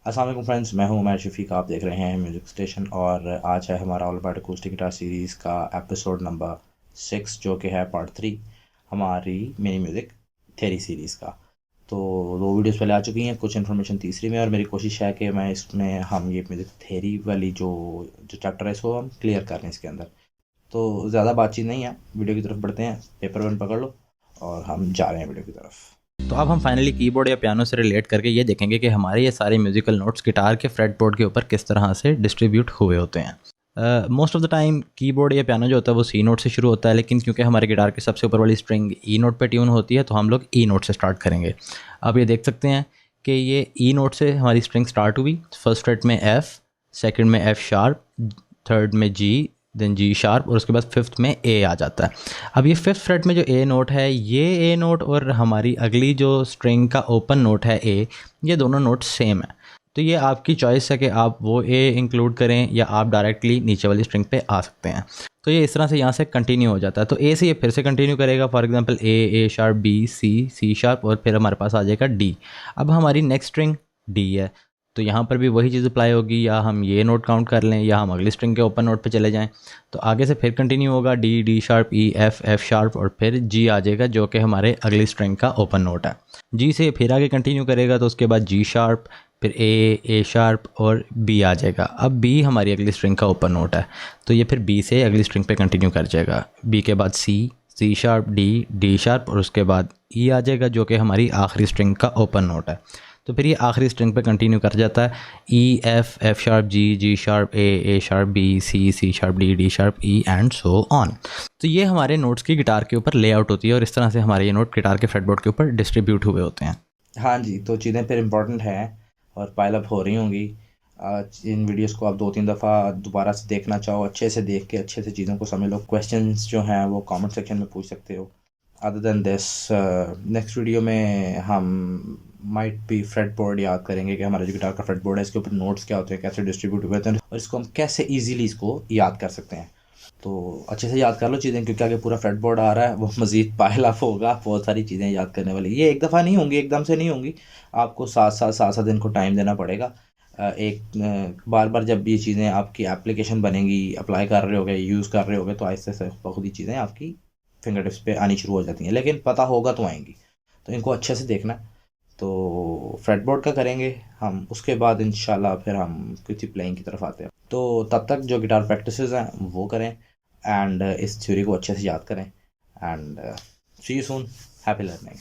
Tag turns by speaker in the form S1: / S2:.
S1: अस्सलाम वालेकुम फ्रेंड्स, मैं हूं उमर शफीक। आप देख रहे हैं म्यूज़िक स्टेशन और आज है हमारा all about acoustic guitar series का एपिसोड नंबर 6 जो कि है पार्ट 3 हमारी मिनी म्यूज़िक थेरी सीरीज़ का। तो 2 वीडियोस पहले आ चुकी हैं, कुछ इन्फॉर्मेशन तीसरी में, और मेरी कोशिश है कि मैं इसमें हम ये म्यूज़िक थेरी वाली जो जो चैप्टर है इसको हम क्लियर कर लें इसके अंदर। तो ज़्यादा बातचीत नहीं है, वीडियो की तरफ बढ़ते हैं। पेपर वन पकड़ लो और हम जा रहे हैं वीडियो की तरफ।
S2: तो अब हम फाइनली कीबोर्ड या पियानो से रिलेट करके ये देखेंगे कि हमारे ये सारे म्यूजिकल नोट्स गिटार के फ्रेटबोर्ड के ऊपर किस तरह से डिस्ट्रीब्यूट हुए होते हैं। Most of the time keyboard या पियानो जो होता है वो सी नोट से शुरू होता है, लेकिन क्योंकि हमारे गिटार की सबसे ऊपर वाली स्ट्रिंग ई नोट पे ट्यून होती है तो हम लोग ई नोट से स्टार्ट करेंगे। अब ये देख सकते हैं कि ये ई नोट से हमारी स्ट्रिंग स्टार्ट हुई। फर्स्ट फ्रेट में एफ़, सेकेंड में एफ़ शार्प, थर्ड में जी, देन जी शार्प, और उसके बाद फिफ्थ में ए आ जाता है। अब ये फिफ्थ फ्रेट में जो ए नोट है, ये ए नोट और हमारी अगली जो स्ट्रिंग का ओपन नोट है ए, ये दोनों नोट सेम है। तो ये आपकी चॉइस है कि आप वो ए इंक्लूड करें या आप डायरेक्टली नीचे वाली स्ट्रिंग पे आ सकते हैं। तो ये इस तरह से यहाँ से कंटिन्यू हो जाता है। तो ए से ये फिर से कंटिन्यू करेगा, for example A sharp, B, C sharp, और फिर हमारे पास आ जाएगा डी। अब हमारी नेक्स्ट स्ट्रिंग डी है, तो यहाँ पर भी वही चीज़ अप्लाई होगी, या हम ये नोट काउंट कर लें या हम अगली स्ट्रिंग के ओपन नोट पे चले जाएं। तो आगे से फिर कंटिन्यू होगा डी, डी शार्प, ई, एफ शार्प, और फिर जी आ जाएगा जो कि हमारे अगली स्ट्रिंग का ओपन नोट है। जी से फिर आगे कंटिन्यू करेगा तो उसके बाद जी शार्प, फिर ए शार्प और बी आ जाएगा। अब बी हमारी अगली स्ट्रिंग का ओपन नोट है, तो ये फिर बी से अगली स्ट्रिंग पे कंटिन्यू कर जाएगा। बी के बाद सी शार्प, डी शार्प, और उसके बाद ई आ जाएगा जो कि हमारी आखिरी स्ट्रिंग का ओपन नोट है। तो फिर ये आखिरी स्ट्रिंग पे कंटिन्यू कर जाता है, E, F sharp, G sharp, A sharp, B, C sharp, D sharp, E, and so on. तो ये हमारे नोट्स की गिटार के ऊपर लेआउट होती है और इस तरह से हमारे ये नोट गिटार के फ्रेटबोर्ड के ऊपर डिस्ट्रीब्यूट हुए होते हैं।
S1: हाँ जी, तो चीज़ें फिर इम्पोर्टेंट हैं और पाइल अप हो रही होंगी। इन वीडियोस को आप 2-3 दफ़ा दोबारा से देखना चाहो, अच्छे से देख के अच्छे से चीज़ों को समझ लो। क्वेश्चंस जो हैं वो कमेंट सेक्शन में पूछ सकते हो। Other than this next video में हम माइट बी फ्रेट बोर्ड याद करेंगे कि हमारा जो गिटार का फ्रेट बोर्ड है इसके ऊपर नोट्स क्या होते हैं, कैसे डिस्ट्रीब्यूट हुए होते हैं, और इसको हम कैसे ईजीली इसको याद कर सकते हैं। तो अच्छे से याद कर लो चीज़ें, क्योंकि आगे पूरा फ्रेट बोर्ड आ रहा है, वो मज़ीद पाइल अप होगा। बहुत सारी चीज़ें याद करने वाली, ये एक दफ़ा नहीं होंगी, एकदम से नहीं होंगी। आपको 7 दिन को टाइम देना पड़ेगा। बार बार जब ये चीज़ें आपकी एप्लीकेशन बनेंगी, अप्लाई कर रहे होगे, यूज़ कर रहे होगे, तो आहिस्ते से खुद ही चीज़ें आपकी फिंगर टिप्स पे आनी शुरू हो जाती हैं, लेकिन पता होगा तो आएंगी। तो इनको अच्छे से देखना है। तो फ्रेटबोर्ड का करेंगे हम, उसके बाद इंशाल्लाह फिर हम किसी प्लेइंग की तरफ आते हैं। तो तब तक जो गिटार प्रैक्टिसेस हैं वो करें एंड इस थ्योरी को अच्छे से याद करें and see you soon. Happy learning.